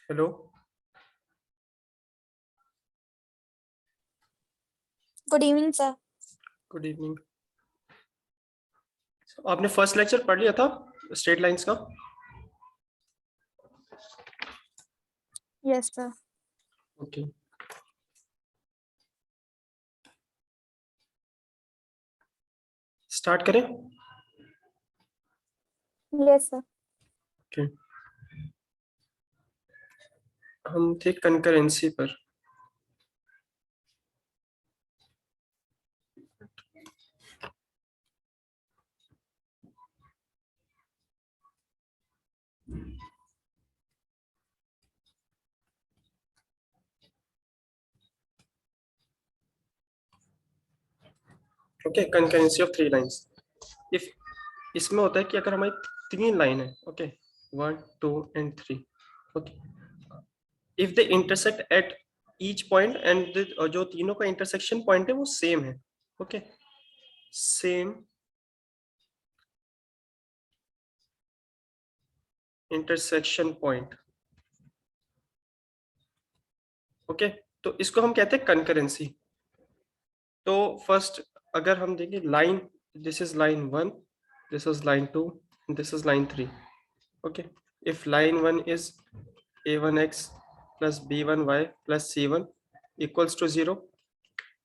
Hello. Good evening sir. Good evening. आपने first lecture पढ़ लिया था स्ट्रेट लाइंस का? Yes sir. ओके, स्टार्ट करें। Yes sir. ओके, हम थे कंकरेंसी पर। Okay, concurrency of three lines. If इसमें होता है कि अगर हमारी तीन लाइन है, okay, one two and three, okay, if they intersect at each point and जो तीनों का इंटरसेक्शन पॉइंट है वो सेम है, okay, same intersection point, okay, तो इसको हम कहते हैं कंकरेंसी। तो फर्स्ट अगर हम देखें line, this is line one, this is line two, this is line three, okay. If line one is a1x plus b1y plus c1 equals to zero,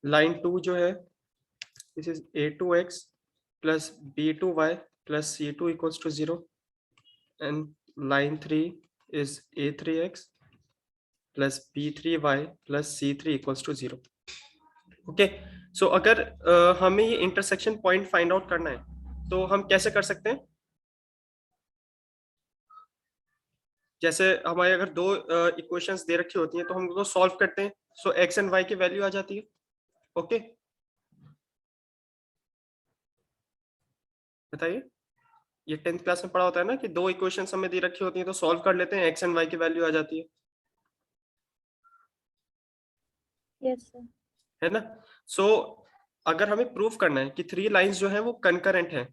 line two जो है this is a2x plus b2y plus c2 equals to zero, and line three is a3x plus b3y plus c3 equals to zero, okay. So अगर हमें ये intersection point find out करना है तो हम कैसे कर सकते हैं? जैसे हमारे अगर दो इक्वेशंस दे रखी होती हैं तो हम उनको सॉल्व करते हैं, सो एक्स एंड वाई की वैल्यू आ जाती है, ओके। बताइए, ये 10th क्लास में पढ़ा होता है ना कि दो इक्वेशंस हमें दे रखी होती हैं तो सॉल्व कर लेते हैं, एक्स एंड वाई की वैल्यू आ जाती यस सर। है ना? सो अगर हमें प्रूव करना है कि थ्री लाइंस जो है वो कंकरेंट है,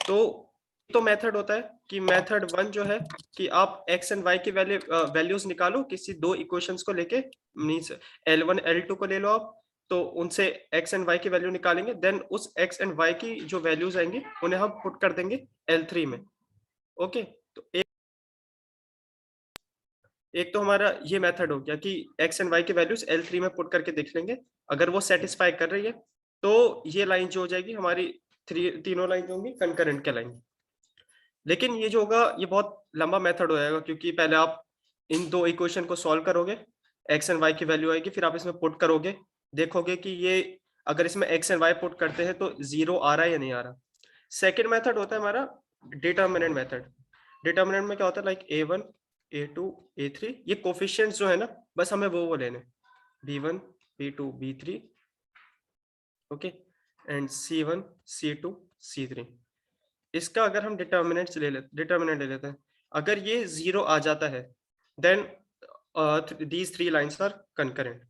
तो मेथड होता है कि मेथड वन जो है कि आप एक्स एंड वाई की वैल्यूज निकालो किसी दो इक्वेशंस को लेके, मीन्स L1 L2 को ले लो आप, तो उनसे एक्स एंड वाई की वैल्यू निकालेंगे, देन उस एक्स एंड वाई की जो वैल्यूज आएंगी उन्हें हम पुट कर देंगे L3 में, ओके। तो एक तो हमारा ये मेथड हो गया कि एक्स एंड वाई की वैल्यूज L3 में पुट करके देख लेंगे, अगर वो सेटिस्फाई कर रही है तो ये लाइन जो हो जाएगी हमारी, थ्री तीनों लाइन जो होंगी कंकरेंट कहलाएंगी। लेकिन ये जो होगा ये बहुत लंबा मेथड हो जाएगा, क्योंकि पहले आप इन दो इक्वेशन को सॉल्व करोगे, एक्स एंड वाई की वैल्यू आएगी, फिर आप इसमें पुट करोगे, देखोगे कि ये अगर इसमें एक्स एंड वाई पुट करते हैं तो जीरो आ रहा है या नहीं आ रहा। सेकेंड मेथड होता है हमारा डिटर्मिनेंट मेथड। डिटर्मिनेंट में क्या होता है, लाइक A1 A2 A3, ये कोफिशिएंट्स जो है ना, बस हमें वो लेने, B1 B2 B3, okay, and C1 C2 C3। इसका अगर हम डिटर्मिनेंट ले लेते हैं, अगर ये जीरो आ जाता है then these three lines are concurrent,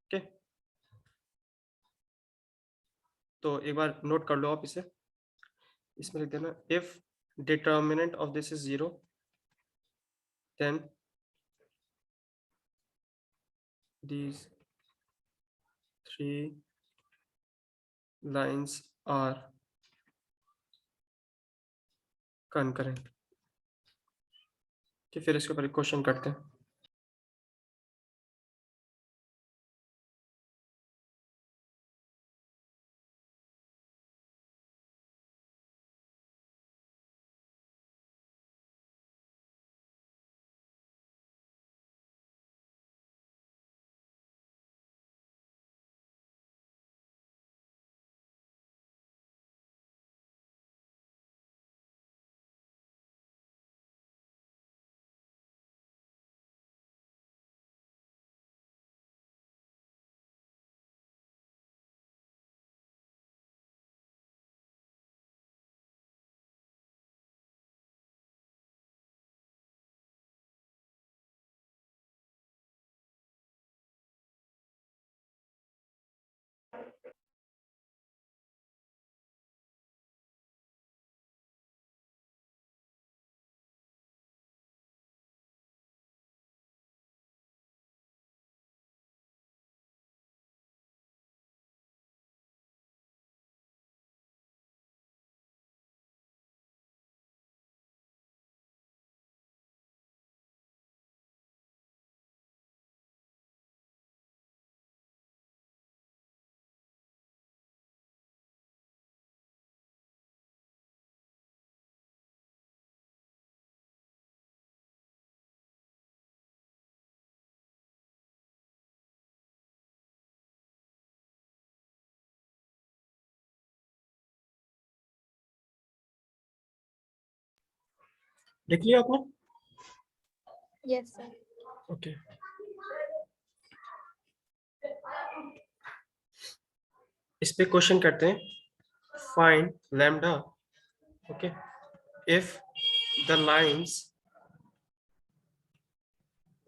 okay. तो एक बार नोट कर लो आप इसे, इसमें लिख देना, if determinant of this is zero then these three lines are concurrent, कि फिर इसके ऊपर क्वेश्चन करते हैं। लिख लिया आपने? Yes, sir. ओके, इस पे क्वेश्चन करते हैं, find lambda, okay, if the lines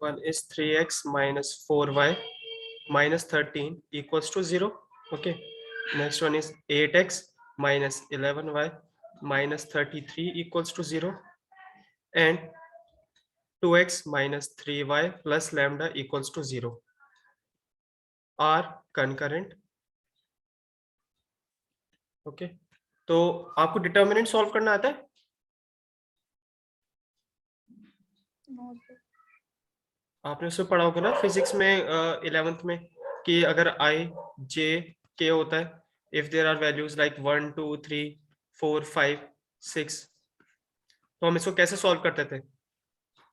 one is 3x minus 4y minus 13 equals to 0. Okay, next one is 8x minus 11y minus 33 equals to 0, and 2x minus 3y plus lambda equals to 0 are concurrent. Okay, तो आपको determinant solve करना आता है? No, sir. आपने उसमें पढ़ा होगा ना फिजिक्स में 11th में, कि अगर आई जे के होता है if there are values like 1 2 3 4 5 6, तो हम इसको कैसे सॉल्व करते थे?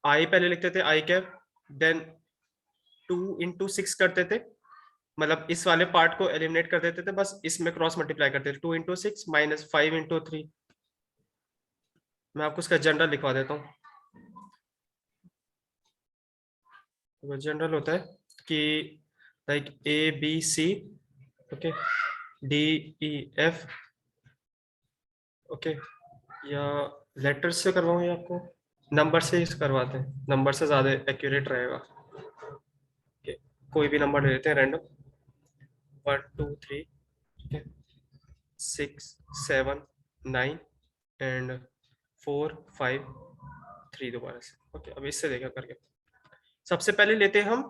आई पहले लिखते थे आई कैप, देन 2 इंटू 6 करते थे, मतलब इस वाले पार्ट को एलिमिनेट कर देते थे, बस इसमें क्रॉस मल्टीप्लाई करते थे, 2 इंटू 6 माइनस 5 इंटू 3। मैं आपको इसका जनरल लिखवा देता हूँ। तो जनरल होता है कि like A B C, okay, D E F, okay, या लेटर से करवाऊँ या आपको नंबर से ही करवाते हैं? नंबर से ज्यादा एक्यूरेट रहेगा। okay, कोई भी नंबर ले लेते हैं रैंडम, 1 2 3, 6 7 9 एंड 4 5 3 दोबारा से। ओके, अब इससे देखा करके सबसे पहले लेते हैं हम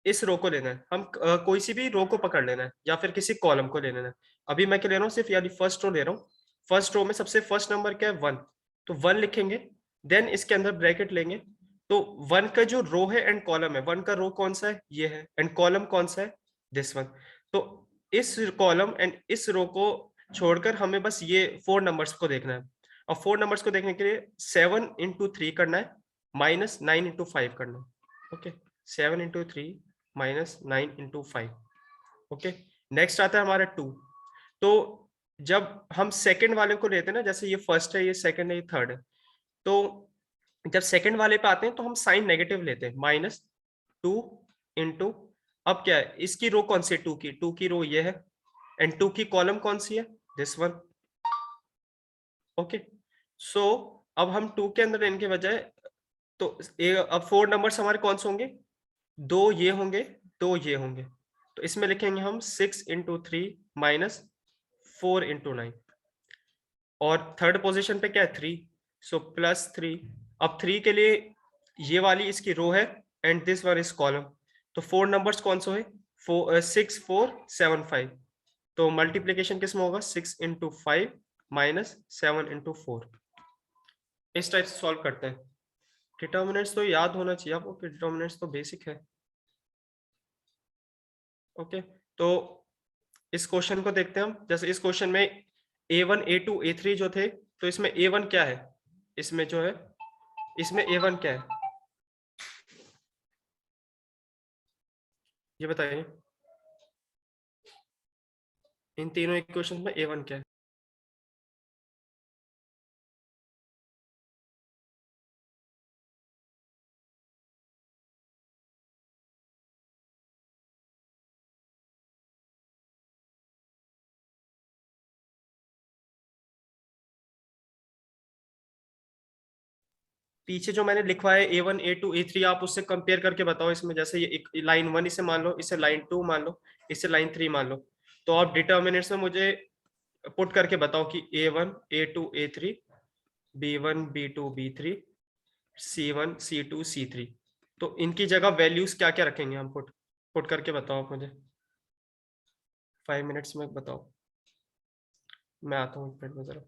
इस रो को लेना है, हम कोई सी भी रो को पकड़ लेना है या फिर किसी कॉलम को ले लेना है। अभी मैं क्या ले रहा हूँ, सिर्फ यानी फर्स्ट रो ले रहा हूँ। फर्स्ट रो में सबसे फर्स्ट नंबर क्या है? 1, तो 1 लिखेंगे, देन इसके अंदर ब्रैकेट लेंगे। तो 1 का जो रो है एंड कॉलम है, 1 का रो कौन सा है? ये है, एंड कॉलम कौन सा है? This one. तो इस कॉलम एंड इस रो को छोड़कर हमें बस ये 4 नंबर्स को देखना है। और 4 नंबर्स को देखने के लिए 7 इंटू 3 करना है, माइनस 9 इंटू 5 करना है। Okay, 7 into 3 minus 9 into 5। Okay, next आता है हमारा 2। तो जब हम सेकंड वाले को लेते हैं ना, जैसे ये फर्स्ट है, ये सेकंड है, ये थर्ड है, तो जब सेकंड वाले पे आते हैं तो हम साइन नेगेटिव लेते हैं, माइनस 2 इंटू, अब क्या है, इसकी रो कौन सी है? 2 की रो ये है, एंड 2 की कॉलम कौन सी है? This one. ओके, सो अब हम 2 के अंदर लेने के बजाय, तो अब 4 नंबर्स हमारे कौन से होंगे? 2 ये होंगे, 2 ये होंगे, तो इसमें लिखेंगे हम 6 इंटू 3 माइनस 4 इंटू 9, और थर्ड पोजीशन पे क्या है? 3, सो प्लस 3। अब 3 के लिए ये वाली इसकी रो है and this one is column, तो 4 नंबर्स कौन से है? 6 4 7 5, तो मल्टीप्लीकेशन किस में होगा? 6 इंटू 5 माइनस 7 इंटू 4। इस टाइप से सॉल्व करते हैं। डिटर्मिनेंट्स तो याद होना चाहिए आपको, डिटर्मिनेंट्स तो बेसिक है। ओके, तो इस क्वेश्चन को देखते हैं हम। जैसे इस क्वेश्चन में A1 A2 A3 जो थे, तो इसमें A1 क्या है? इसमें जो है, इसमें A1 क्या है, ये बताइए। इन तीनों इक्वेशन में A1 क्या है? पीछे जो मैंने लिखवा है A1 A2 A3, आप उससे कंपेयर करके बताओ। इसमें जैसे ये एक लाइन 1 इसे मान लो, इसे लाइन 2 मान लो, इसे लाइन 3 मान लो, तो आप डिटर्मिनेंट्स में मुझे पुट करके बताओ कि A1 A2 A3 B1 B2 B3 C1 C2 C3, तो इनकी जगह वैल्यूज क्या क्या रखेंगे हम? पुट पुट करके बताओ आप मुझे, 5 मिनट्स में बताओ। मैं आता हूँ 1 मिनट में जरा।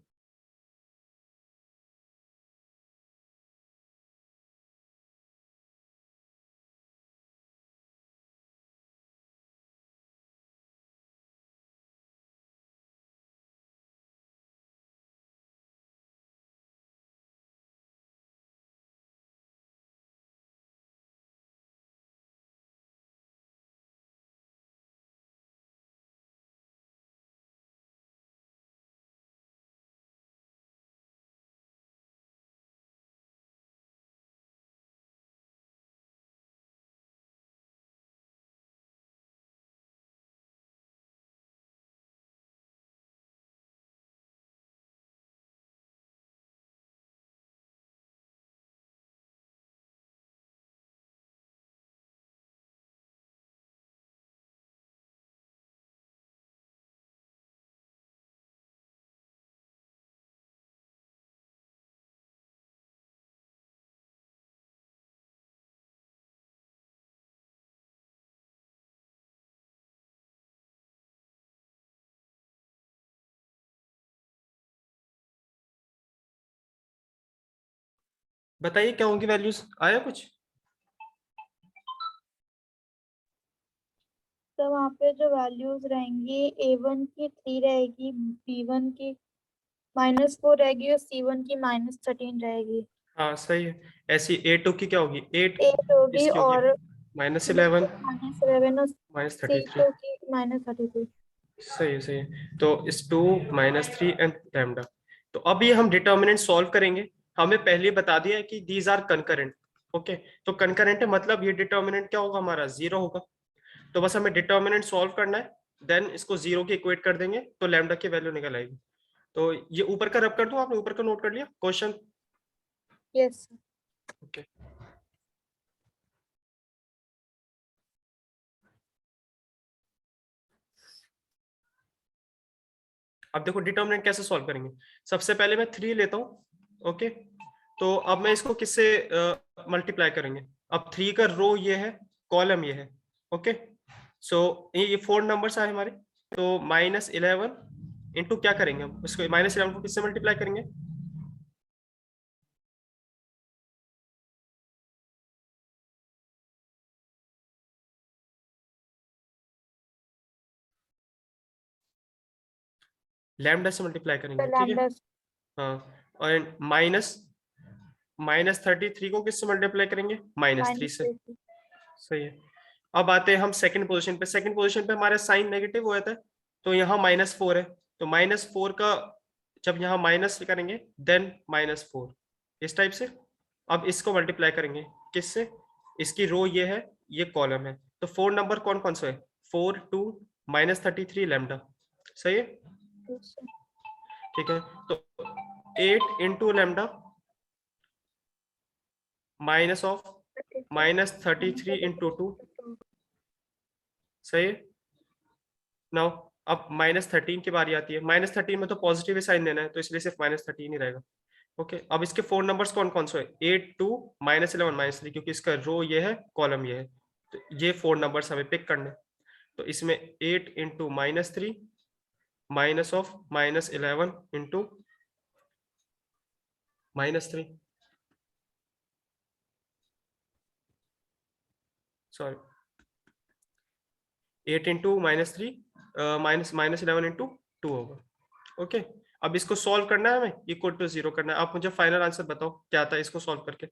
बताइए क्या होंगी वैल्यूज, आया कुछ? तो वहाँ पे जो वैल्यूज रहेंगी, A1 की 3 रहेगी, B1 की -4 रहेगी और C1 की -13 रहेगी। हाँ सही है। ऐसी A2 की क्या होगी, 8 8 होगी इसकी होगी और -11 -11 और -33। C2 की -33। सही है सही है। तो इस 2 -3 एंड लैम्डा। तो अब ये हम डिटर्मिनेंट सॉल्व करेंगे। हमें पहले बता दिया है कि दीज आर कंकरेंट। ओके, तो कंकरेंट है मतलब ये डिटर्मिनेंट क्या होगा हमारा, 0 होगा। तो बस हमें डिटर्मिनेंट सॉल्व करना है, देन इसको 0 की इक्वेट कर देंगे तो लैम्डा की वैल्यू निकल आएगी। तो ये ऊपर का रब कर दूं, आपने ऊपर का नोट कर लिया क्वेश्चन? यस। ओके, अब देखो डिटर्मिनेंट कैसे सॉल्व करेंगे। सबसे पहले मैं 3 लेता हूँ। ओके, तो अब मैं इसको किससे मल्टीप्लाई करेंगे। अब 3 का रो ये है, कॉलम ये है। ओके, सो ये 4 नंबर्स आए हमारे। तो -11 इंटू क्या करेंगे हम, इसको -11 को किससे मल्टीप्लाई करेंगे? लैम्डा से मल्टीप्लाई तो करेंगे, ठीक है। लैम्डा हाँ, और -33 को किससे मल्टीप्लाई करेंगे, -3 से। -3। सही है। अब आते हैं हम सेकंड पोजीशन पे। सेकंड पोजीशन पे हमारा साइन नेगेटिव हो जाता है, तो यहाँ -4 है। तो -4 का जब यहाँ माइनस करेंगे देन -4, इस टाइप से। अब इसको मल्टीप्लाई करेंगे किससे, इसकी रो ये है, ये कॉलम है। तो 4 नंबर कौन कौन सा है, 4 2 -33 लैम्डा। सही है, ठीक है। तो 8 into lambda minus of -33 into 2। सही है। नाउ अब -13 की बारी आती है। -13 में तो पॉजिटिव साइन देना है, तो इसलिए सिर्फ -13 ही रहेगा। ओके, अब इसके 4 नंबर्स कौन कौन से है, 8 2 -11 -3, क्योंकि इसका रो ये है, कॉलम ये है। तो ये 4 नंबर्स हमें पिक करने हैं। तो इसमें 8 into -3 minus of -11 into -3, sorry 8 into -3 -11 into 2 होगा। ओके, अब इसको सॉल्व करना है हमें, इक्वल टू 0 करना है। आप मुझे फाइनल आंसर बताओ क्या था इसको सॉल्व करके।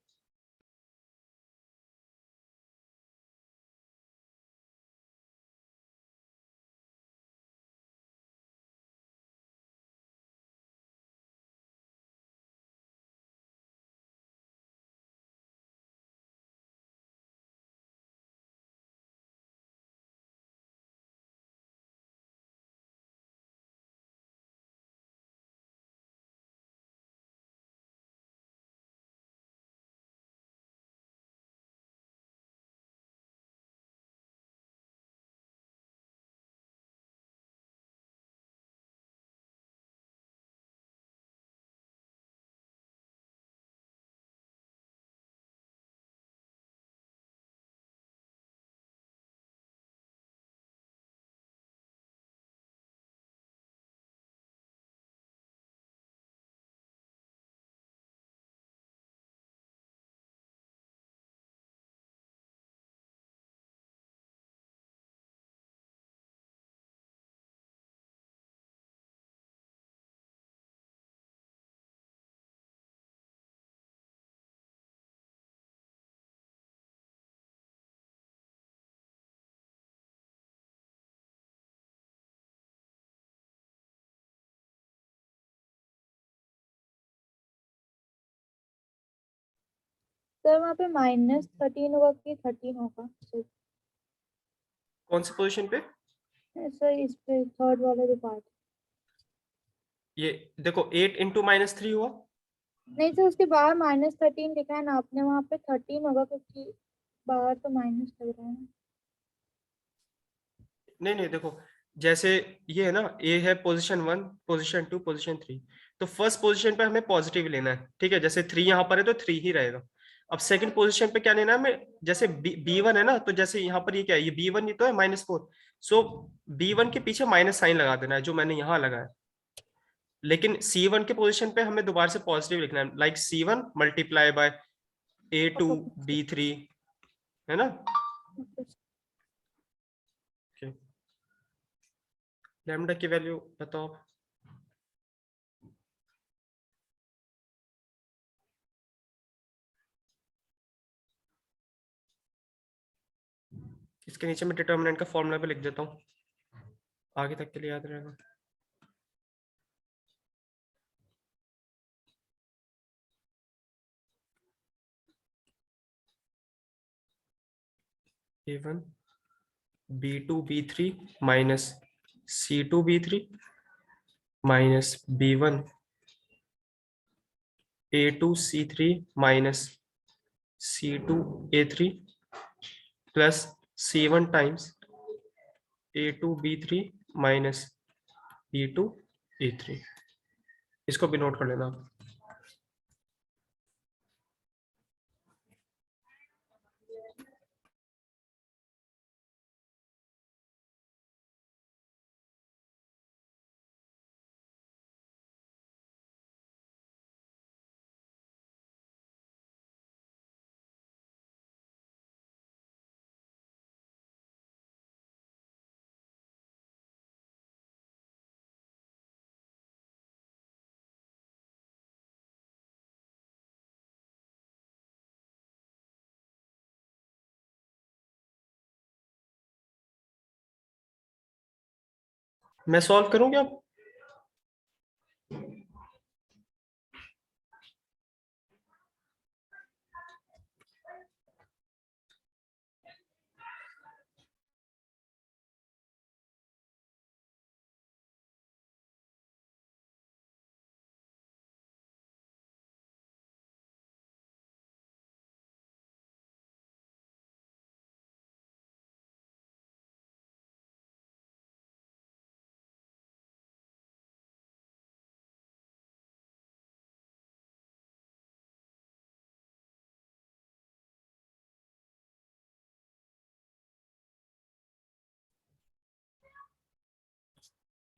सर वहाँ पे -13 होगा कि 13 होगा सर? कौन सी पोजीशन पे? सर इस पे थर्ड वाला जो पार्ट। ये देखो 8 इंटू -3 हुआ। नहीं सर, उसके बाहर -13 लिखा है ना आपने, वहाँ पे 13 होगा क्योंकि बाहर तो माइनस लग रहा है ना। नहीं नहीं, देखो जैसे ये है ना, ए है पोजीशन 1 पोजीशन 2 पोजीशन 3। तो फर्स्ट पोजीशन पे हमें पॉजिटिव लेना है, ठीक है। जैसे 3 यहाँ पर है तो 3 ही रहेगा। अब सेकंड पोजीशन पे क्या लेना है हमें, जैसे B1 है ना, तो जैसे यहाँ पर ये क्या है, ये B1 ही तो है -4। सो B1 के पीछे माइनस साइन लगा देना है, जो मैंने यहाँ लगाया। लेकिन C1 के पोजीशन पे हमें दोबारा से पॉजिटिव लिखना है, like C1 multiply by A2 B3 है ना। लैम्डा की वैल्यू बताओ। इसके नीचे मैं डिटर्मिनेंट का फॉर्मूला भी लिख देता हूँ, आगे तक के लिए याद रहेगा। A1 B2 B3 minus C2 B3 minus B1 A2 C3 minus C2 A3 plus C1 times A2 B3 minus B2 A3। इसको भी नोट कर लेना आप। मैं सॉल्व करूं क्या?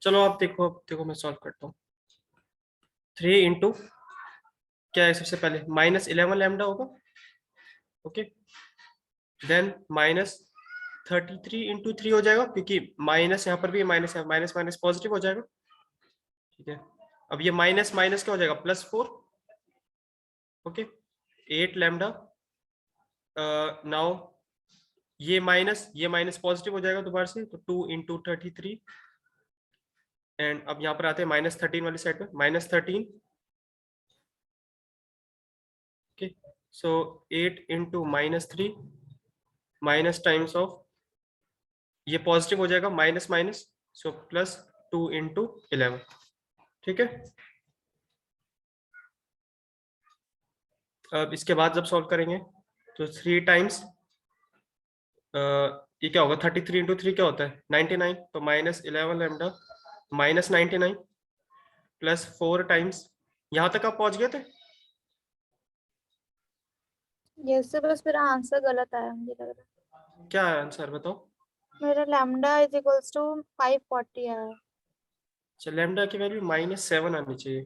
चलो आप देखो, अब देखो मैं सॉल्व करता हूँ। 3 इंटू क्या है सबसे पहले, -11 लैम्डा होगा। ओके, देन -33 इंटू 3 हो जाएगा, क्योंकि माइनस यहाँ पर भी माइनस है, माइनस माइनस पॉजिटिव हो जाएगा। ठीक है, अब ये माइनस माइनस क्या हो जाएगा, +4। Okay, 8 lambda. नाउ ये माइनस पॉजिटिव हो जाएगा दोबारा से, तो 2 इंटू 33। एंड अब यहाँ पर आते हैं -13 वाली साइड पे, -13। Okay, so 8 into -3 minus times of, ये पॉजिटिव हो जाएगा माइनस माइनस, सो +2 इंटू 11। ठीक है, अब इसके बाद जब सॉल्व करेंगे तो 3 टाइम्स, ये क्या होगा, 33 इंटू 3 क्या होता है, 99। तो -11 लैम्डा -99 +4 टाइम्स, यहाँ तक आप पहुंच गए थे। जैसे बस मेरा आंसर गलत आया मुझे लग रहा है। क्या है आंसर बताओ। मेरा लैम्डा इज इक्वल्स टू 540 आया। अच्छा, लैम्डा की वैल्यू -7 आनी चाहिए।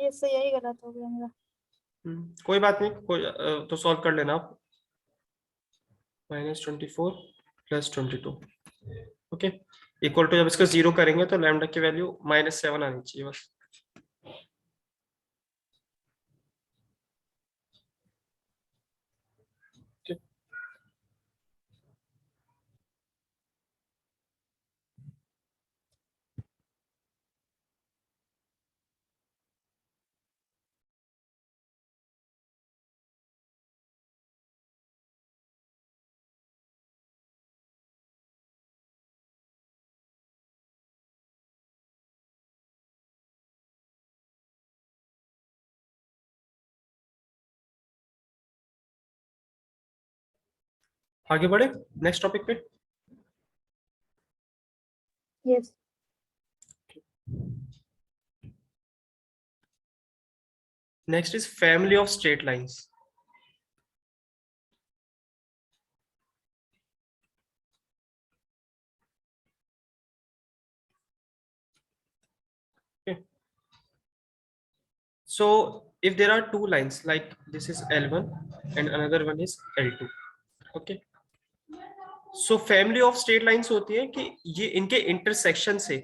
ये सही, यही गलत हो गया मेरा। कोई बात नहीं, कोई तो सॉल्व कर लेना आप। -24 +22। ओके, इक्वल टू, जब इसका 0 करेंगे तो लैम्डा की वैल्यू -7 आनी चाहिए बस। Okay. आगे बढ़े नेक्स्ट टॉपिक पे। Yes. Next is family of straight lines. So if there are two lines like this is L1 and another one is L2, okay, so family of straight lines होती है कि ये इनके intersection से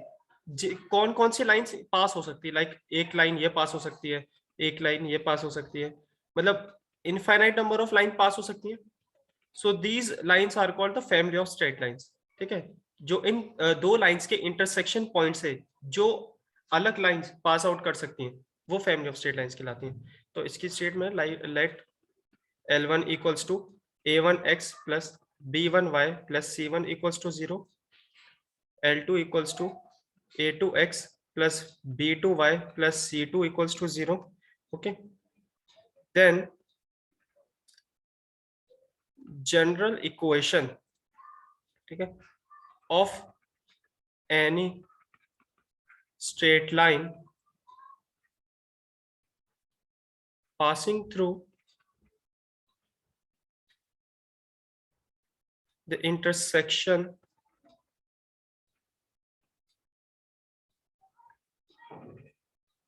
कौन कौन सी lines pass हो सकती है, लाइक एक लाइन ये पास हो सकती है, एक लाइन ये पास हो सकती है, मतलब infinite number of line pass हो सकती है. So these lines are called the family of straight lines. ठीक है, जो इन दो लाइंस के इंटरसेक्शन पॉइंट से जो अलग लाइंस पास आउट कर सकती हैं वो फैमिली ऑफ स्ट्रेट लाइंस कहलाती हैं. तो इसकी स्टेट में late L1 equals to A1x plus B1y plus C1 equals to 0. L2 equals to A2x plus B2y plus C2 equals to 0. Okay. Then general equation, okay, of any straight line passing through the intersection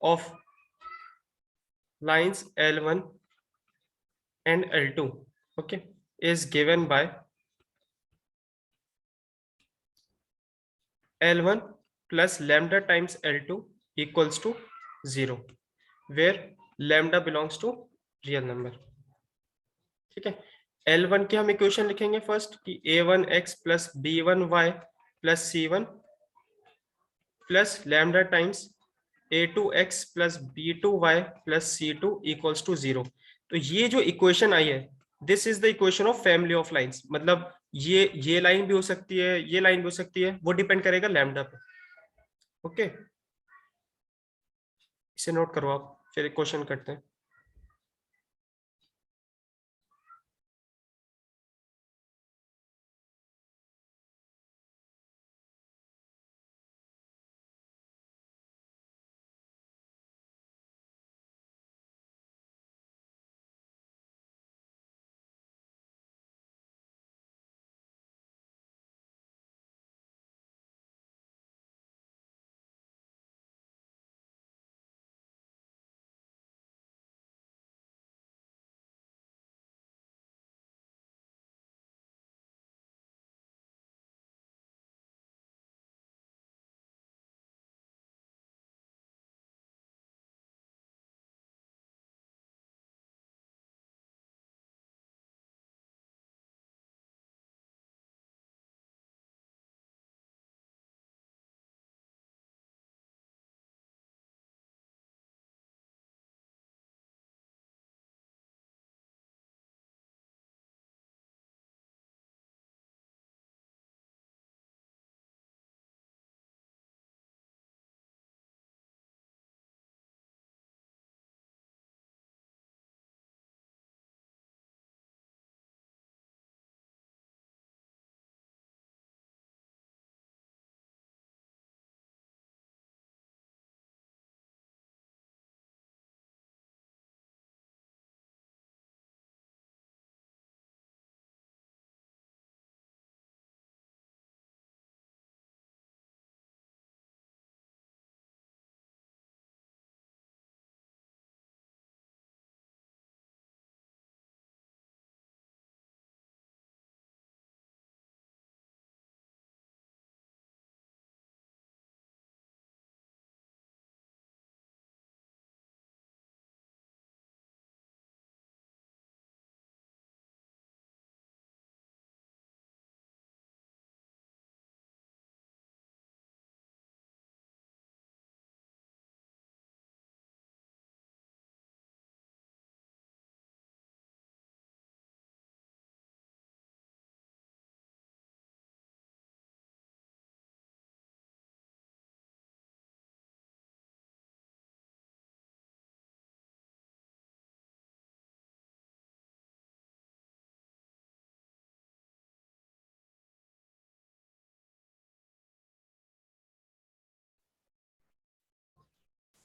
of lines L1 and L2, okay, is given by L1 plus lambda times L2 equals to 0, where lambda belongs to real number. ठीक है, L1 की हम equation लिखेंगे first कि A1x plus B1y plus C1 plus lambda times A2x plus B2y plus C2 equals to 0. तो ये जो equation आई है, this is the equation of family of lines. मतलब ये लाइन भी हो सकती है, ये लाइन भी हो सकती है, वो डिपेंड करेगा लैम्डा पे. ओके, इसे नोट करो आप, फिर क्वेश्चन करते हैं.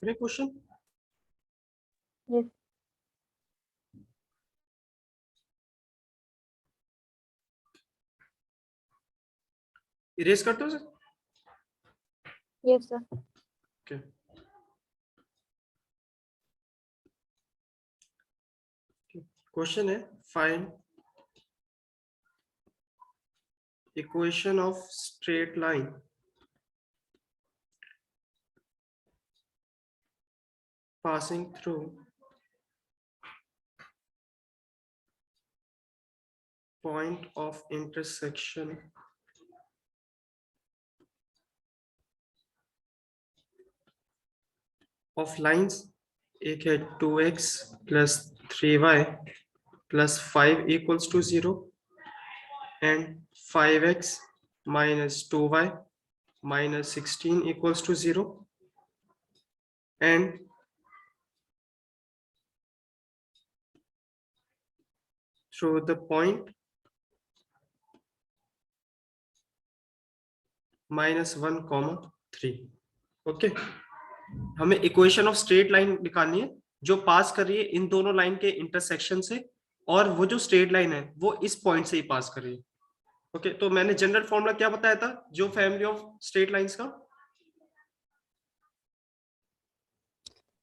Question Yes. इरेज करते हो sir. Yes, sir. Okay. Question है find equation of straight line passing through point of intersection of lines. एक है 2x plus 3y plus 5 equals to 0 and 5x minus 2y minus 16 equals to 0 and through the point -1, 3. Okay, हमें equation of straight line निकालनी है जो पास कर रही है इन दोनों लाइन के इंटरसेक्शन से, और वो जो स्ट्रेट लाइन है वो इस पॉइंट से ही पास कर रही है. ओके, तो मैंने जनरल फॉर्मूला क्या बताया था जो फैमिली ऑफ स्ट्रेट लाइंस का?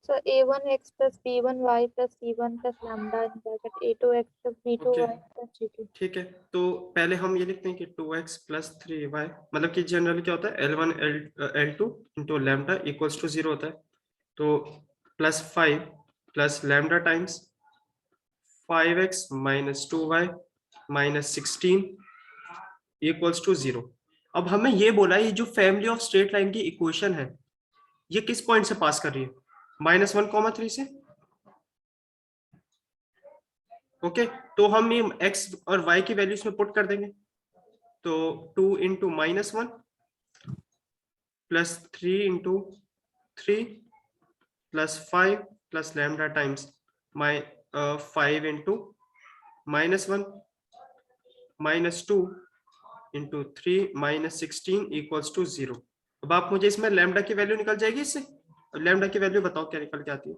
So a1x plus b1y plus c1 plus lambda in bracket a2x plus b2y plus c2. ठीक है, तो पहले हम ये लिखते हैं कि 2x plus 3y, मतलब कि जनरली क्या होता है L1 L2 into lambda equals to 0 होता है. तो plus 5 plus lambda times 5x minus 2y minus 16 equals to 0. अब हमें ये बोला है ये जो फैमिली ऑफ स्ट्रेट लाइन की इक्वेशन है ये किस पॉइंट से पास कर रही है? -1, 3 से. ओके, तो हम ये x और y की वैल्यूज में पुट कर देंगे. तो 2 into -1 plus 3 into 3 plus 5 plus lambda times 5 into -1 -2 into 3 -16 equals to 0. अब आप मुझे इसमें लैम्डा की वैल्यू निकल जाएगी इससे. लैम्डा की वैल्यू बताओ क्या निकल के आती है?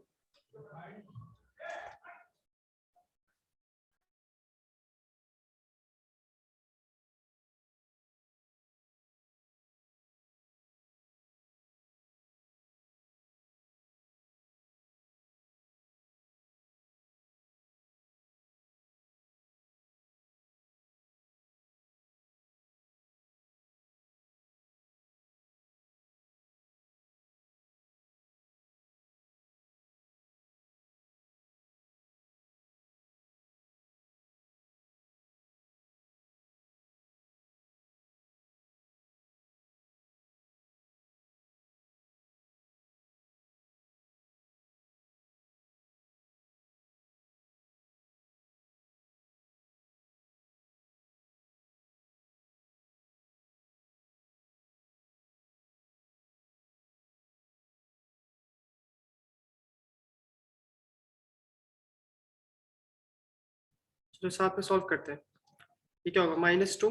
तो साथ में सॉल्व करते हैं. ये क्या होगा? -2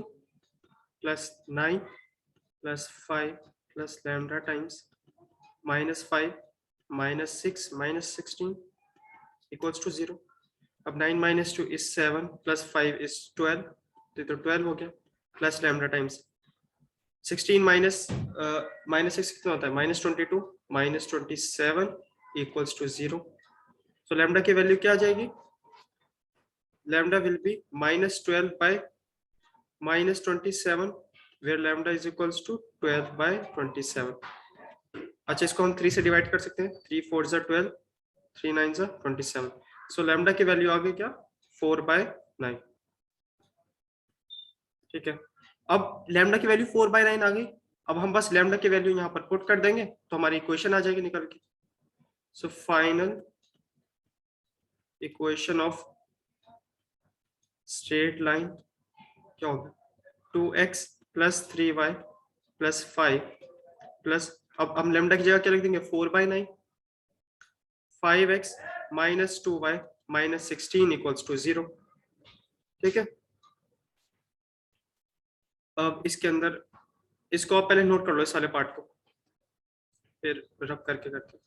plus 9 plus 5 plus lambda times -5 -6 -16 equals to 0. अब 9 - 2 इज 7 प्लस 5 इज 12, तो 12 हो गया प्लस लैम्डा टाइम्स 16 -6 कितना होता है? -22 -27 इक्वल्स टू 0. सो लैम्डा की वैल्यू क्या आ जाएगी? Lambda will be -12 by -27 where lambda is equals to 12 by 27. अच्छा, इसको हम 3 से डिवाइड कर सकते हैं. 3 4 जा 12, 3 9 जा 27. सो लैम्डा की वैल्यू आ गई क्या? 4/9. ठीक है, अब लैम्डा की वैल्यू 4/9 आ गई. अब हम बस लैम्डा की वैल्यू यहाँ पर पुट कर देंगे तो हमारी इक्वेशन आ जाएगी निकल के. So final equation of straight line क्या होगा? 2x plus 3y plus 5 plus, अब हम लैम्डा की जगह क्या लिख देंगे? 4/9. 5x minus 2y minus 16 equals to 0. ठीक है, अब इसके अंदर इसको आप पहले नोट कर लो इस सारे पार्ट को, फिर रब करके करते हैं.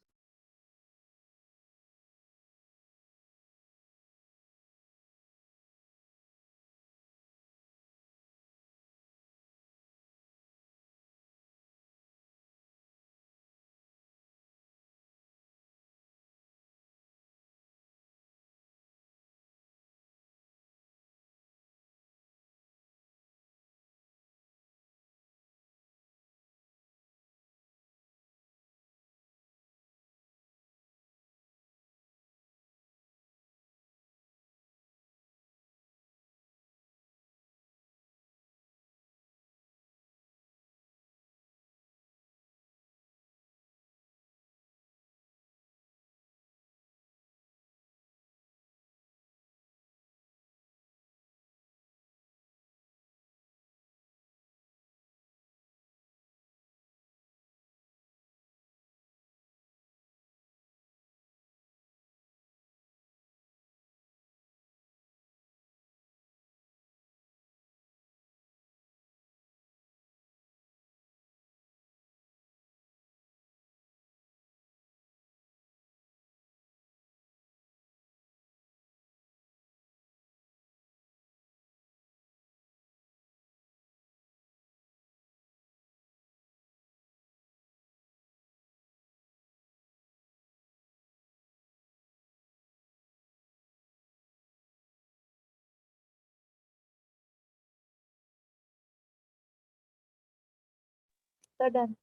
करता डन।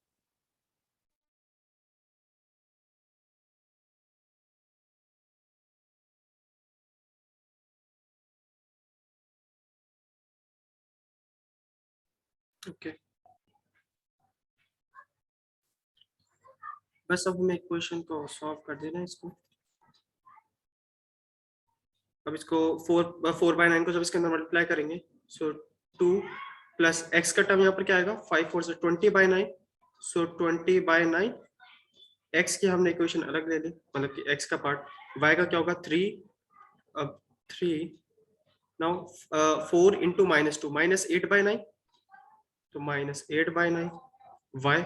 ओके, बस अब हमें इक्वेशन को सॉल्व कर देना है इसको। अब इसको 4/9 को जब इसके अंदर मल्टीप्लाई करेंगे, सो 2 प्लस एक्स का टर्म यहाँ पर क्या आएगा, 5 4 से 20/9, सो 20/9। एक्स की हमने इक्वेशन अलग ले ली, मतलब कि एक्स का पार्ट। वाई का क्या होगा, 3। अब 3 नाउ 4 इंटू -2 -8/9, तो -8/9 y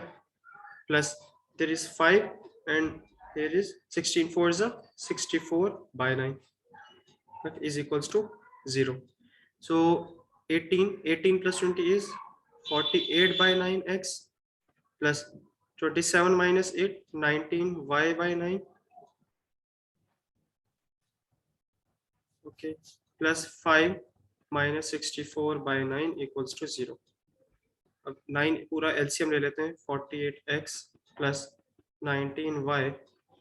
plus there is 5 and there is 16 4 is a 64/9, that is equals to 0. So 18 plus 20 is 48/9x plus 27 minus 8 19y/9, okay, plus 5 minus 64/9 equals to 0. अब 9 पूरा एलसीएम ले लेते हैं, 48x plus 19y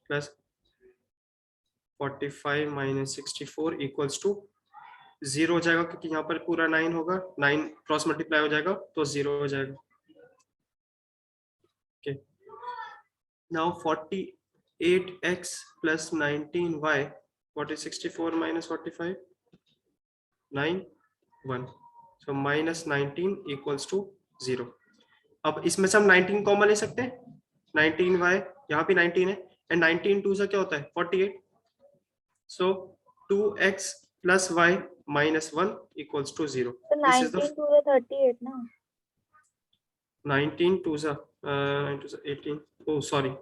plus 45 minus 64 equals to 0 हो जाएगा, क्योंकि यहाँ पर पूरा 9 होगा, 9 क्रॉस मल्टीप्लाई हो जाएगा तो 0 हो जाएगा। Okay, now 48x plus 19y, what is 64 minus 45, 9 1, so minus 19 equals to 0. अब इसमें से हम 19 कॉमन ले सकते हैं, 19y यहाँ पे 19 है, एंड 19 2 से क्या होता है 48, सो 2x plus y minus 1 equals to 0. तो This is the 19 to the 38 ना। 19 2 से 9 2 से 18, oh sorry.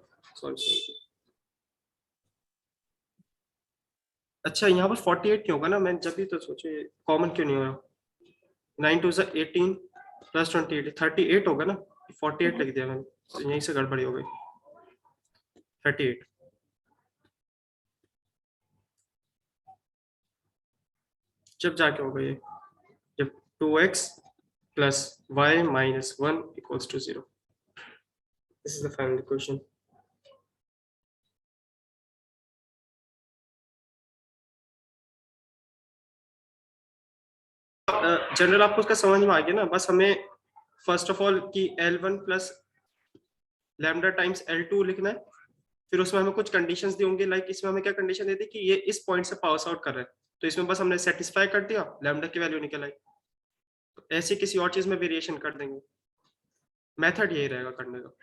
अच्छा, यहाँ पर 48 क्यों होगा ना, मैं जब भी तो सोचे कॉमन क्यों नहीं हो रहा। 9 2 से 18 प्लस 28 38 होगा ना, 48 लिख दिया मैंने, तो यहीं से गड़बड़ी हो गई। 38 जब जाके होगा ये, जब 2x plus y minus 1 equals to 0. This is the final equation. General आपको उसका समझ में आ गया ना, बस हमें फर्स्ट ऑफ ऑल कि L1 plus lambda times L2 लिखना है, फिर उसमें हमें कुछ कंडीशंस दी होंगी, लाइक इसमें हमें क्या कंडीशन दी थी कि ये इस पॉइंट से पास आउट कर रहा है, तो इसमें बस हमने सेटिस्फाई कर दिया, लैम्डा की वैल्यू निकल आई। तो ऐसे किसी और चीज में वेरिएशन कर देंगे, मेथड यही रहेगा करने का।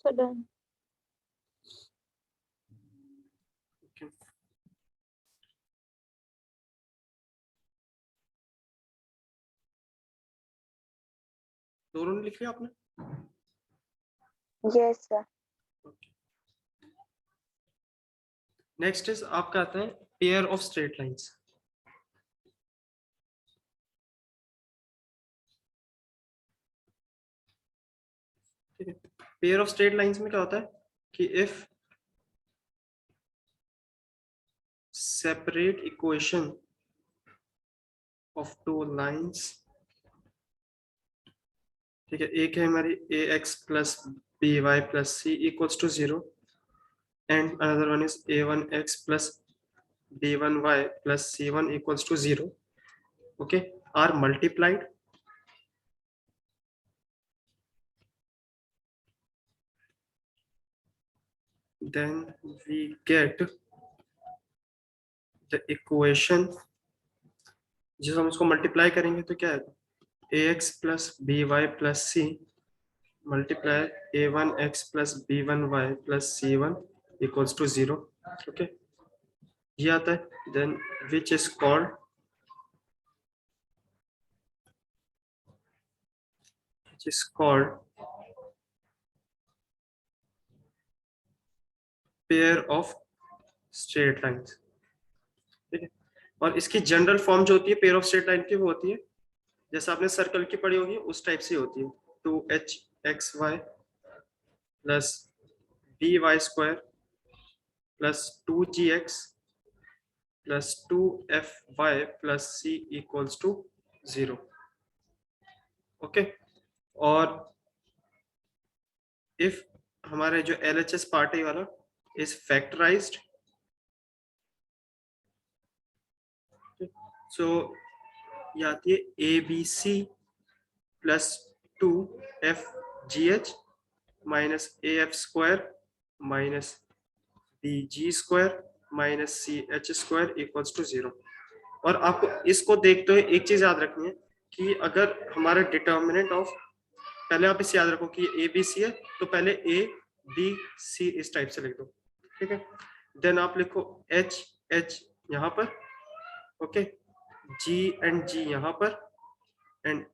So done. दोनों ने लिख लिया आपने? Yes, sir. नेक्स्ट इज आपका आता है पेयर ऑफ स्ट्रेट लाइंस। ठीक है, पेयर ऑफ स्ट्रेट लाइंस में क्या होता है कि if separate equation of two lines, ठीक है, एक है हमारी a x plus b y plus c equals to 0 and another one is a one x plus b one y plus c one equals to 0, okay, are multiplied, then we get the equation, जिस हम उसको multiply करेंगे तो क्या आएगा, a x plus b y plus c multiply a one x plus b one y plus c one equals to 0, okay, ये आता है। Then which is called pair of straight lines, ठीक है। और इसकी जनरल फॉर्म जो होती है पेयर ऑफ स्ट्रेट लाइन की वो होती है जैसे आपने सर्कल की पढ़ी होगी उस टाइप से होती है, 2h(xy) plus by² plus 2gx plus 2fy plus c equals to 0, okay. और इफ हमारे जो LHS पार्ट है वाला इज फैक्टराइज्ड, सो ये आती है ABC plus 2FGH minus AF² minus BG² minus CH² equals to 0। और आपको इसको देखते हुए एक चीज याद रखनी है कि अगर हमारा डिटर्मिनेंट ऑफ, पहले आप इसे याद रखो कि ABC है तो पहले ABC इस टाइप से लिख दो, ठीक है। देन आप लिखो H यहाँ पर, ओके, G एंड G यहाँ पर एंड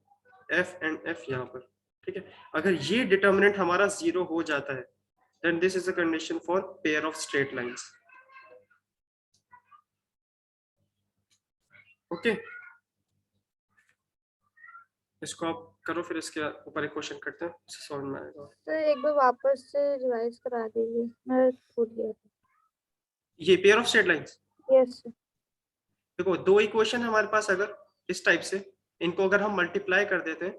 F एंड F यहाँ पर, ठीक है। अगर ये डिटर्मिनेंट हमारा 0 हो जाता है then this is a condition for pair of straight lines, okay. इसको आप करो फिर इसके ऊपर एक क्वेश्चन करते हैं, उससे समझ में आएगा। सर एक बार वापस से रिवाइज करा दीजिए, मैं भूल गया था। ये pair of straight lines, yes sir. देखो दो इक्वेशन है हमारे पास, अगर इस टाइप से इनको अगर हम मल्टीप्लाई कर देते हैं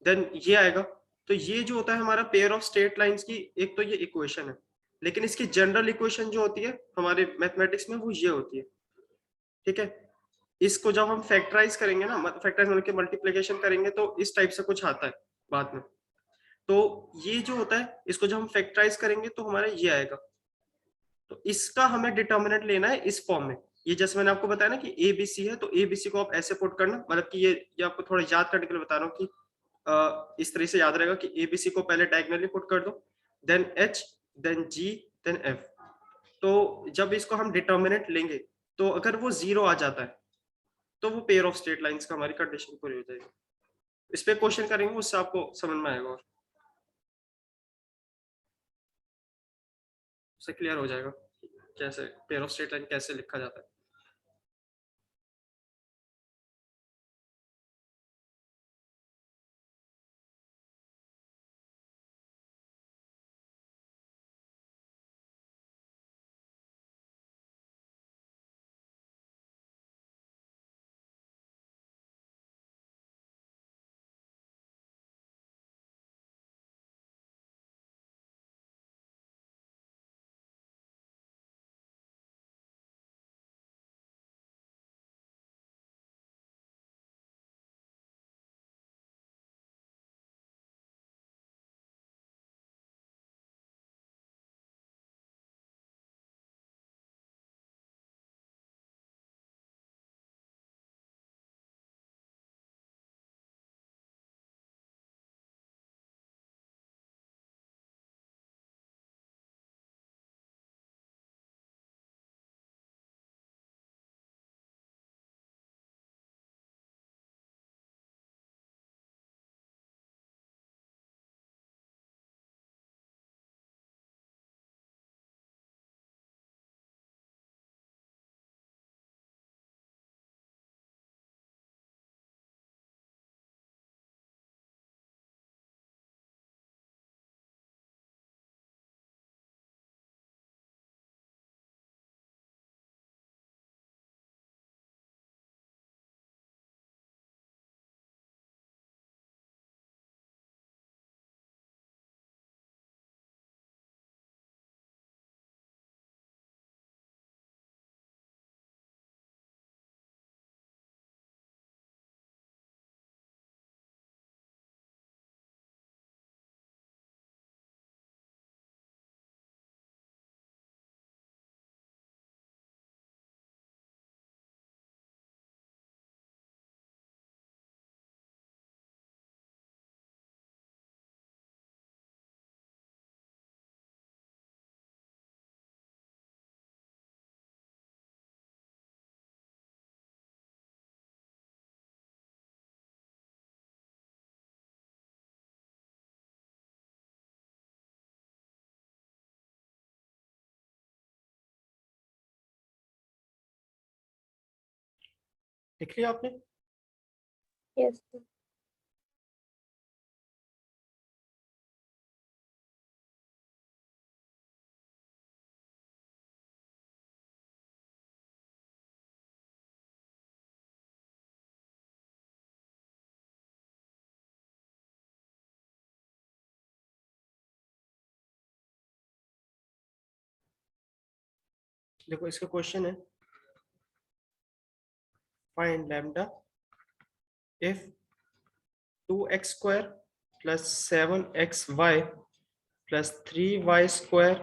देन ये आएगा। तो ये जो होता है हमारा पेयर ऑफ स्ट्रेट लाइंस की, एक तो ये इक्वेशन है, लेकिन इसकी जनरल इक्वेशन जो होती है हमारे मैथमेटिक्स में वो ये होती है, ठीक है। इसको जब हम फैक्टराइज करेंगे ना, फैक्टराइज मतलब मल्टीप्लिकेशन करेंगे तो इस टाइप से कुछ आता है बाद में। तो ये जो होता है इसको जब हम फैक्टराइज करेंगे तो हमारा ये आएगा। तो इसका हमें डिटर्मिनेंट लेना है इस फॉर्म में। ये जैसे मैंने आपको बताया ना कि ABC है तो ABC को आप ऐसे पुट करना, मतलब कि ये आपको थोड़ा याद करने के लिए बता रहा हूँ कि इस तरह से याद रहेगा कि ABC को पहले डायगोनली पुट कर दो, then H, then G, then F। तो जब इसको हम डिटर्मिनेंट लेंगे तो अगर वो 0 आ जाता है तो वो पेयर ऑफ स्ट्रेट लाइंस का हमारी कंडीशन पूरी हो जाएगी। इस पे क्वेश्चन करेंगे उससे आपको समझ में आएगा और उससे क्लियर हो जाएगा कैसे पेयर ऑफ स्ट्रेट लाइन कैसे लिखा जाता है। लिख लिया आपने? Yes sir. देखो इसका क्वेश्चन है, find lambda if 2x square plus 7xy plus 3y square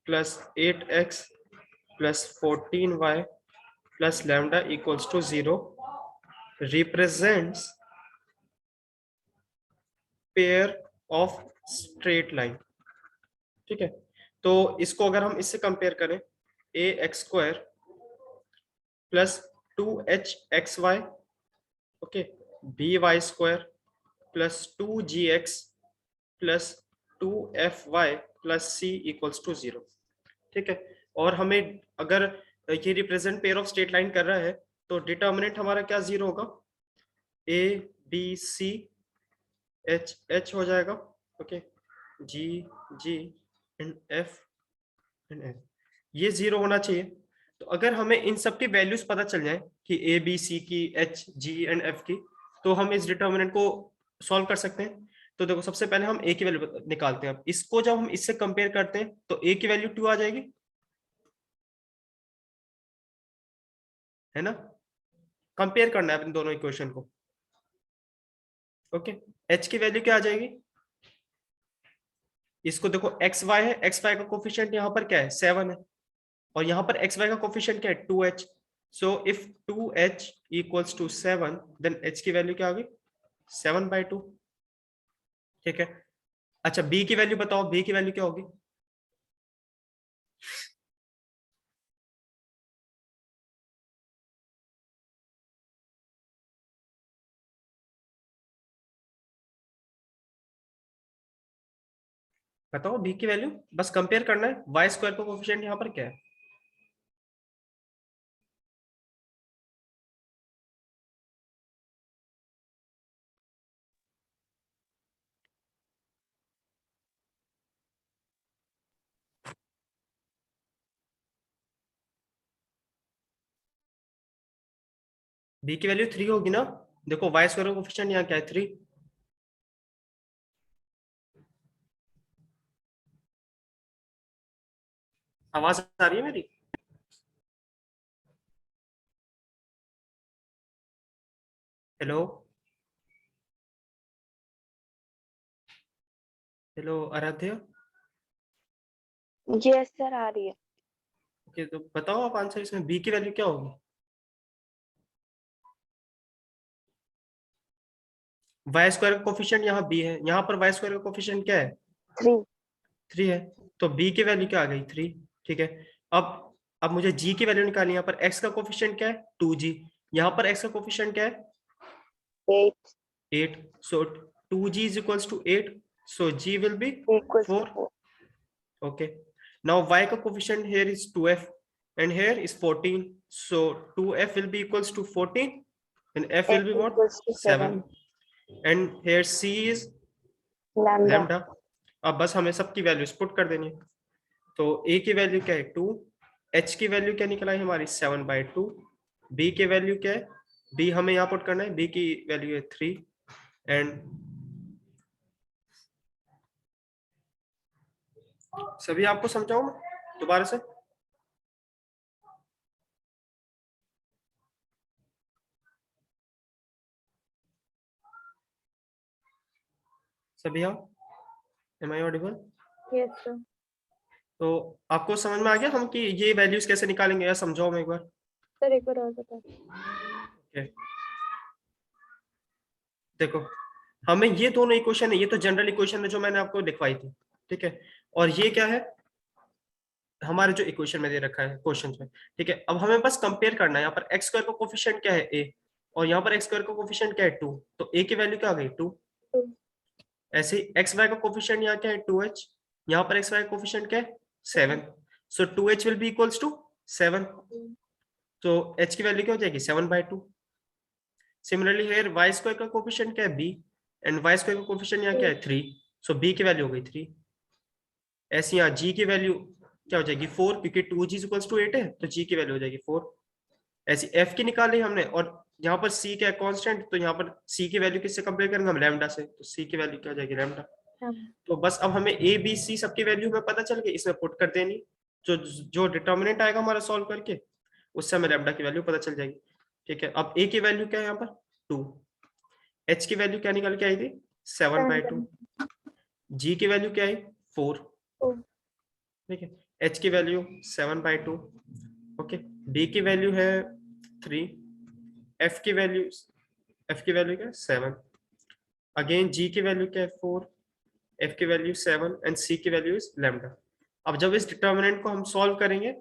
plus 8x plus 14y plus lambda equals to 0 represents pair of straight line. ठीक है, तो इसको अगर हम इससे कंपेयर करें, a x square plus 2h(xy), okay, b y square plus 2gx plus 2fy plus c equals to 0। ठीक है, और हमें अगर ये represent pair of straight line कर रहा है तो डिटर्मिनेंट हमारा क्या 0 होगा, A B C H H हो जाएगा, okay, G G and F and F, ये 0 होना चाहिए। तो अगर हमें इन सब की वैल्यूज पता चल जाए कि ए बी सी की, एच जी एंड एफ की, तो हम इस डिटर्मिनेंट को सॉल्व कर सकते हैं। तो देखो सबसे पहले हम ए की वैल्यू निकालते हैं। अब इसको जब हम इससे कंपेयर करते हैं तो ए की वैल्यू 2 आ जाएगी, है ना? कंपेयर करना है इन दोनों इक्वेशन को, ओके। एच की वैल्यू क्या आ जाएगी, इसको देखो एक्स वाई है, एक्स वाई का कोफिशिएंट यहाँ पर क्या है 7 है, और यहाँ पर एक्स वाई का कोफिशिएंट क्या है 2h। So if 2h equals to 7 then h की वैल्यू क्या होगी 7/2। ठीक है, अच्छा b की वैल्यू बताओ, b की वैल्यू क्या होगी, बताओ b की वैल्यू, बस कंपेयर करना है, वाई स्क्वायर का कोफिशिएंट यहाँ पर क्या है, b की वैल्यू 3 होगी ना। देखो वाई स्क्वायर का कोफिशिएंट यहाँ क्या है 3, आवाज आ रही है मेरी, हेलो हेलो आराध्य, यस सर आ रही है। ओके, तो बताओ आप आंसर, इसमें b की वैल्यू क्या होगी, वाई स्क्वायर का कोफिशिएंट यहाँ b है, यहाँ पर वाई स्क्वायर का कोफिशिएंट क्या है 3 3 है, तो b की वैल्यू क्या आ गई 3। ठीक है, अब मुझे g की वैल्यू निकालनी है। यहाँ पर x का कोफिशिएंट क्या है 2g, यहाँ पर x का कोफिशिएंट क्या है 8 8, so 2g is equals to 8, so g will be equals to 4। 4. okay, now y का coefficient here is 2f and here is 14, so 2f will be equals to 14 and f will F be what equals to 7. 7 and here c is Lambda. lambda। अब बस हमें सबकी values put कर देनी है। तो a की वैल्यू क्या है 2, h की वैल्यू क्या निकला है हमारी 7/2, b की वैल्यू क्या है, b हमें यहाँ पुट करना है, b की वैल्यू है 3 एंड सभी आपको समझाऊं मैं दोबारा से, सभी आप, am I audible? Yes sir. तो आपको समझ में आ गया हम कि ये वैल्यूज कैसे निकालेंगे, या समझाओ मैं एक बार? सर एक बार और बता। ओके, देखो हमें ये दोनों इक्वेशन है, ये तो जनरल इक्वेशन है जो मैंने आपको लिखवाई थी, ठीक है, और ये क्या है हमारे जो इक्वेशन में दे रखा है क्वेश्चन में। ठीक है, अब हमें बस कंपेयर करना है, यहाँ पर एक्स स्क्वायर का कोफिशिएंट क्या है a, और यहाँ पर एक्स स्क्वायर का कोफिशिएंट क्या है 2, तो a की वैल्यू क्या आ गई 2। ऐसे ही एक्स वाई का कोफिशिएंट यहाँ क्या है 2h, यहाँ पर एक्स वाई का कोफिशिएंट क्या है 7, so 2h will be equals to 7, तो h की वैल्यू क्या हो जाएगी 7/2। सिमिलरली हियर y स्क्वायर का कोफिशिएंट क्या है b एंड y स्क्वायर का कोफिशिएंट यहाँ क्या है 3, सो b की वैल्यू हो गई 3। ऐसे यहाँ g की वैल्यू क्या हो जाएगी 4, क्योंकि 2g इक्वल्स टू 8 है, तो g की वैल्यू हो जाएगी 4। ऐसी f की निकाली हमने, और यहाँ पर c क्या है कांस्टेंट, तो यहाँ पर c की वैल्यू किससे कंपेयर करेंगे हम, लैम्डा से, तो c की वैल्यू क्या हो जाएगी लैम्डा। तो बस अब हमें a b c सबकी वैल्यू हमें पता चल गई, इसमें पुट कर देनी, जो जो डिटर्मिनेंट आएगा हमारा सॉल्व करके उससे हमें लैम्डा की वैल्यू पता चल जाएगी। ठीक है, अब a की वैल्यू क्या है यहाँ पर 2, h की वैल्यू क्या निकल के आई थी 7/2, g की वैल्यू क्या है 4, ठीक है, h की वैल्यू 7/2, ओके, d की वैल्यू है 3, f की वैल्यू क्या है 7, अगेन g की वैल्यू क्या है 4, f की वैल्यू 7 एंड c की वैल्यू इज लैम्डा। अब जब इस डिटर्मिनेंट को हम सॉल्व करेंगे,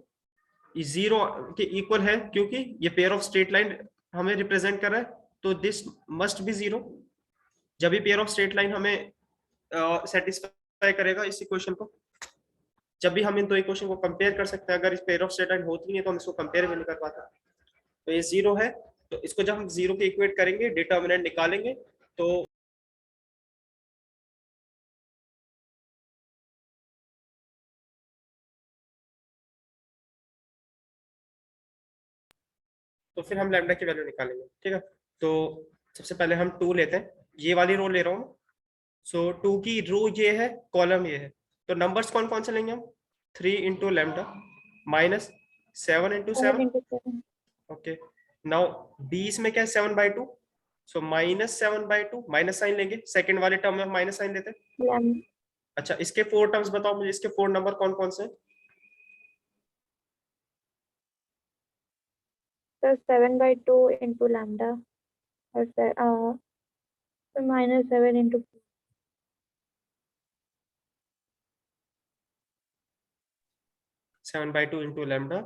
ये 0 के इक्वल है क्योंकि ये पेयर ऑफ स्ट्रेट लाइन हमें रिप्रेजेंट कर रहा है, तो दिस मस्ट बी 0। जब भी पेयर ऑफ स्ट्रेट लाइन हमें सेटिस्फाई करेगा इस इक्वेशन को, जब भी हम इन दो इक्वेशन को कंपेयर कर सकते हैं, अगर इस पेयर ऑफ स्ट्रेट लाइन होती नहीं है तो हम इसको कंपेयर भी नहीं कर पाते। तो ये 0 है, तो इसको जब हम 0 के इक्वेट करेंगे, डिटर्मिनेंट निकालेंगे, तो फिर हम लैम्डा की वैल्यू निकालेंगे। ठीक है, तो सबसे पहले हम 2 लेते हैं, ये वाली रो ले रहा हूँ, सो 2 की रो ये है, कॉलम ये है, तो नंबर्स कौन कौन से लेंगे हम, 3 into lambda minus 7 into 7, okay, now बीस में क्या है 7/2, सो -7/2, माइनस साइन लेंगे, सेकंड वाले टर्म में हम माइनस साइन लेते हैं। अच्छा, इसके 4 टर्म्स बताओ मुझे, इसके 4 नंबर कौन कौन से हैं? So 7/2 into lambda, or -7 into 7/2 into lambda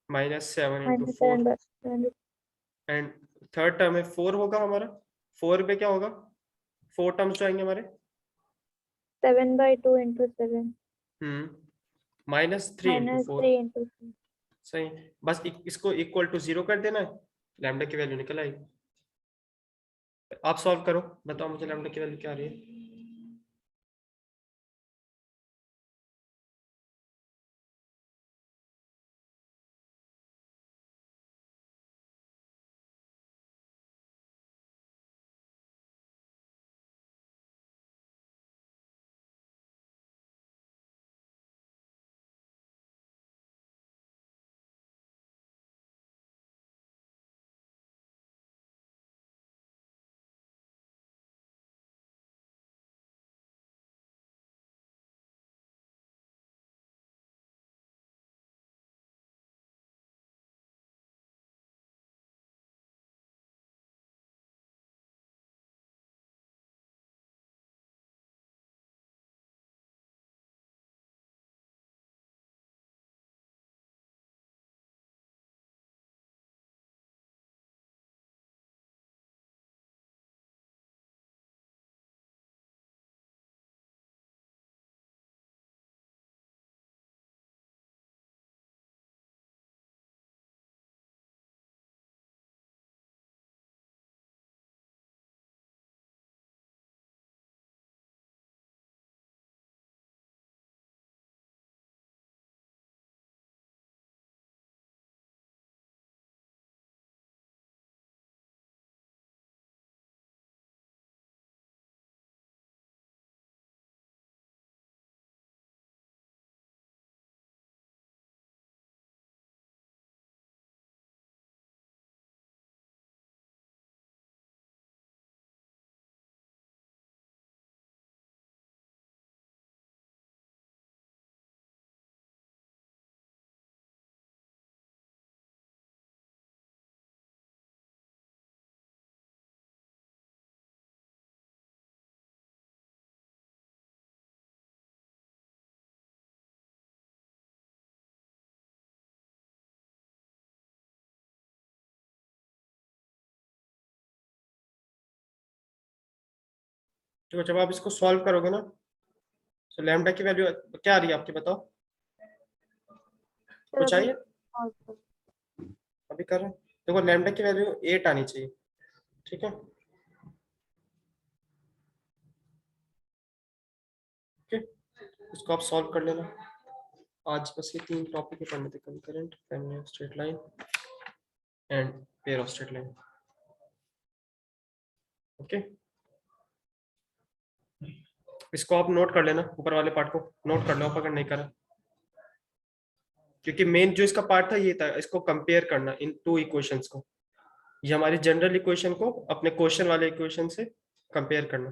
-7 into 4, 7/7 and third term में 4 होगा हमारा, 4 पे क्या होगा, 4 टर्म्स जो आएंगे हमारे, 7/2 into 7 -3 इंटू 4, 3 into 4. सही, बस इसको इक्वल टू 0 कर देना है, लैम्डा की वैल्यू निकल आएगी। आप सॉल्व करो, बताओ मुझे लैम्डा की वैल्यू क्या आ रही है। तो जब आप इसको सॉल्व करोगे ना, तो लैम्डा की वैल्यू क्या आ रही है आपकी, बताओ कुछ आई है, अभी कर रहे हैं, देखो लैम्डा की वैल्यू 8 आनी चाहिए, ठीक है, ओके, इसको आप सॉल्व कर लेना। आज बस ये 3 टॉपिक ही पढ़ने थे, concurrent, family of straight line and pair of straight line. Okay, इसको आप नोट कर लेना, ऊपर वाले पार्ट को नोट कर लो आप अगर नहीं करा, क्योंकि मेन जो इसका पार्ट था ये था, इसको कंपेयर करना इन 2 इक्वेशंस को, ये हमारी जनरल इक्वेशन को अपने क्वेश्चन वाले इक्वेशन से कंपेयर करना।